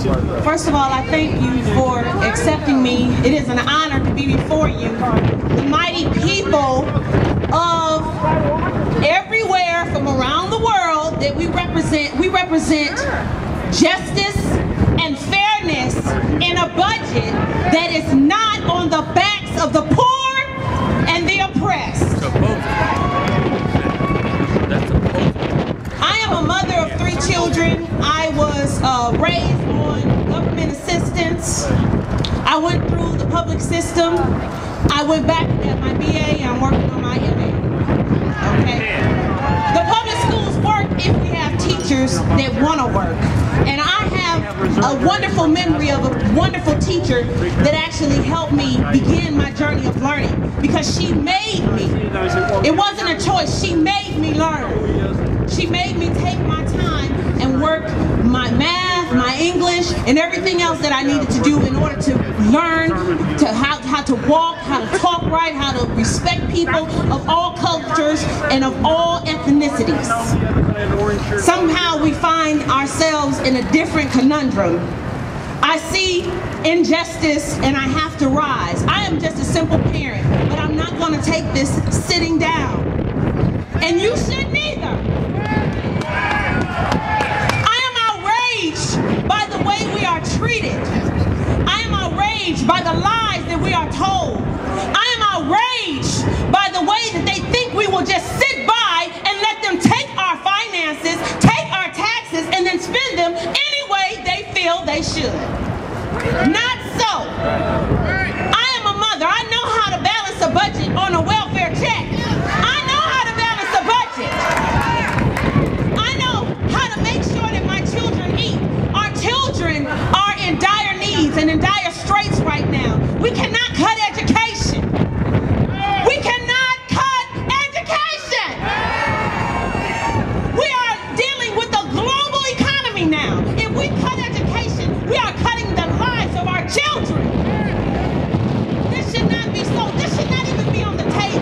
First of all, I thank you for accepting me. It is an honor to be before you. The mighty people of everywhere from around the world that we represent justice and fairness in a budget that is not on the backs of the poor and the oppressed. I am a mother of 3 children. I was raised on government assistance. I went through the public system. I went back and got my BA and I'm working on my MA. Okay? The public schools work if we have teachers that want to work. And I have a wonderful memory of a wonderful teacher that actually helped me begin my journey of learning because she made me. It wasn't a choice. She made me learn. She made me take my time and work my math, my English, and everything else that I needed to do in order to learn to how to walk, how to talk right, how to respect people of all cultures and of all ethnicities. Somehow we find ourselves in a different conundrum. I see injustice and I have to rise. I am just a simple parent, but I'm not going to take this sitting down. And you shouldn't either. I am outraged by the way we are treated. I am outraged by the lies that we are told. I am outraged by the way that they think we will just sit by and let them take our finances, take our taxes, and then spend them any way they feel they should. Not so. I am a mother. I know how to balance a budget on a welfare check. I know how to balance a budget. I know how to make sure that my children eat. Our children are in dire needs and in dire straits right now. We cannot cut education. We cannot cut education. We are dealing with a global economy now. If we cut education, we are cutting the lives of our children. This should not be so. This should not even be on the table.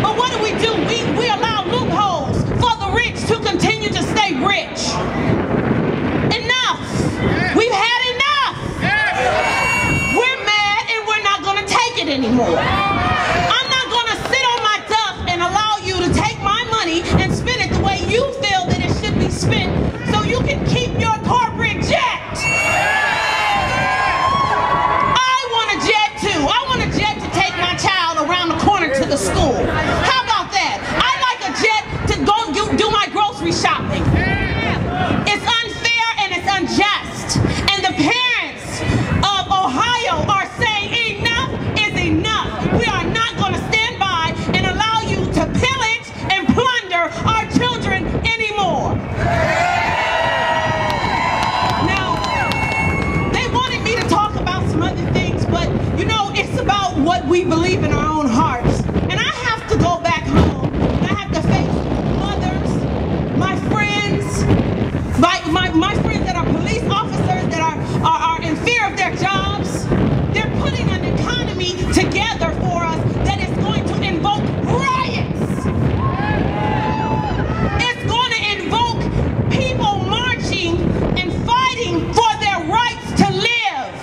But what do? We allow loopholes for the rich to continue to stay rich. Enough. We've had enough. We're mad and we're not going to take it anymore. I'm not going to sit on my duff and allow you to take my money and spend it the way you feel that it should be spent so you can keep your corporate jet. I want a jet too. I want a jet to take my child around the corner to the school. How about that? I like a jet to go do my grocery shopping. It's unfair and it's unjust. And the parents of Ohio are saying enough is enough. We are not going to stand by and allow you to pillage and plunder our children anymore. Now, they wanted me to talk about some other things, but you know, it's about what we believe in our own hearts. And I have to go back home and I have to face mothers, my friends, my friends that are police officers that are in fear of their jobs. They're putting an economy together for us that is going to invoke riots. It's going to invoke people marching and fighting for their rights to live.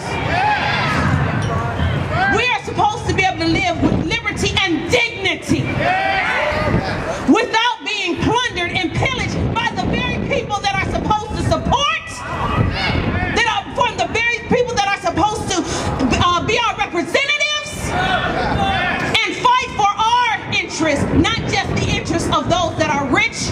We are supposed to be able to live with liberty and dignity without being plundered and pillaged by the very people that are supposed to support, that are from the very people that are supposed to be our representatives and fight for our interests, not just the interests of those that are rich